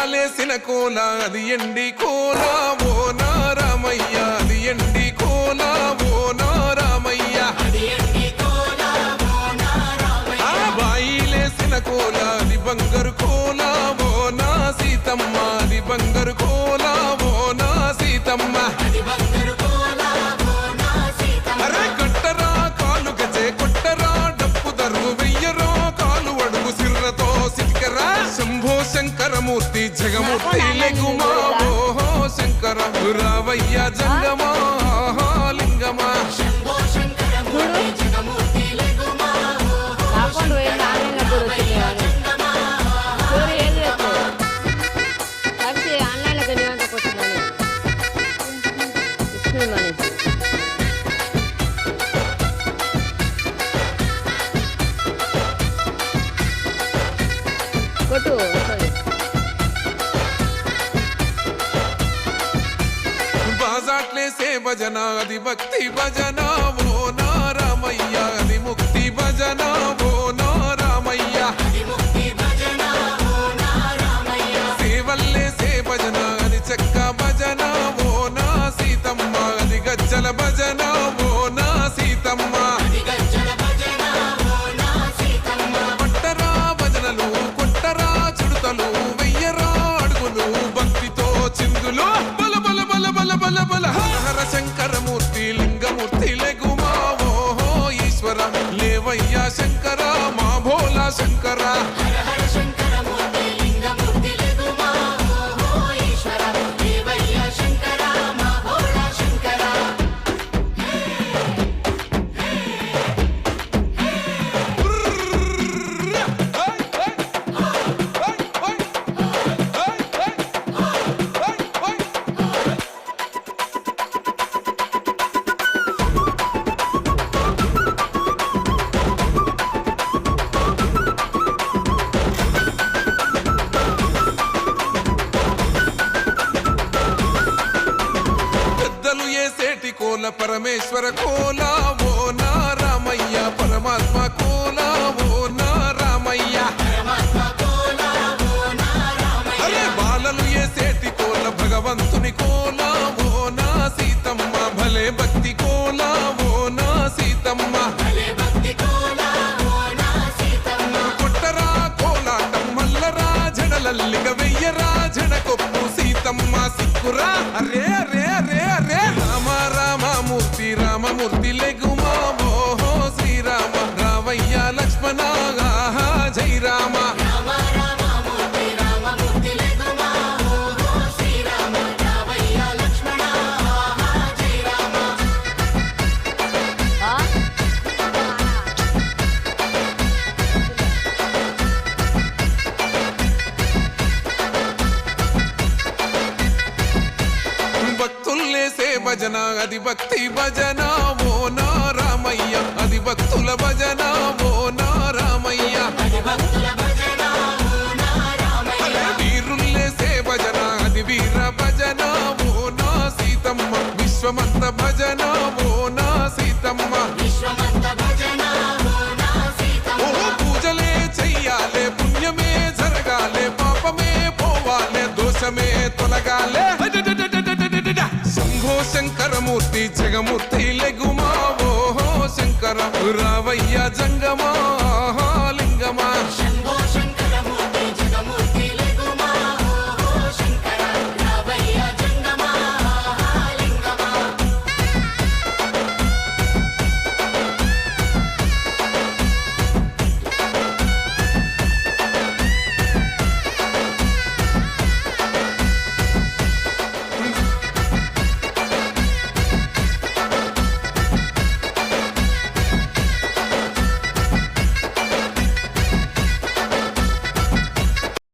వేయాలేసిన కోల అది ఎండి కోల ఓ నారామయ్య అది ఎండి కోల ఓ నారామయ్య ఆ బాయిలేసిన కోల అది బంగారు కోల ఓ నా సీతమ్మ అది బంగారు కోల ఓ నా సీతమ్మ అరే కట్టరా కాలు గజే కొట్టరా డప్పు దరువు వెయ్యరో కాలు అడుగు సిర్రతో సిటికరా శంభో శంకరమూర్తి జగమూర్తి లెగుమా ఓహో శంకర రావయ్య జంగమా లింగమా బాజాట్లేసే భజన అది భక్తి భజన ఓ నారామయ్య అది ముక్తి భజన ఓ నారామయ్య సేవల్లేసే భజన అది చెక్క భజన ఓ నా సీతమ్మ అది గజ్జల భజన ఓ నా సీతమ్మ పట్టరా భజనలు కొట్టరా చుడతలు వెయ్యరా అడుగులు భక్తితో చిందులు బల బల బల బల బల బల హర శంకరమూర్తి లింగమూర్తి లెగుమా ఓహో ఈశ్వర లేవయ్యా శంకర మా భోలా శంకర సేటి కోల పరమేశ్వర కోల ఓ నారామయ్య పరమాత్మ కోల ఓ నారామయ్య అరే బాలలు ఏ సేటి కోల భగవంతుని కోల ఓ నా సీతమ్మ భలే భక్తి కోల ఓ నా సీతమ్మ కొట్టరా కోలాటం మల్లరా జడలల్లిగ వెయ్యరా జడకొప్పు సీతమ్మ సిక్కురా అరే అరే అరే అరే రామమూర్తి రామమూర్తి లెగుమా ఓహో శ్రీరామ రావయ్య లక్ష్మణ జై రామ భజన అది భక్తి భజన ఓ నారామయ్య అది భక్తుల భజన ఓ నారామయ్య వీరుల్లేసే భజన అది వీర భజన ఓ నా సీతమ్మ విశ్వమంత భజన ఓ నా సీతమ్మ ఓ పూజలే చెయ్యాలే పుణ్యమే జరగాలే పాపమే పోవాలే దోషమే తొలగాలే శంభో శంకరమూర్తి జగమూర్తి లెగుమా ఓహో శంకర రావయ్య జంగమా లింగమా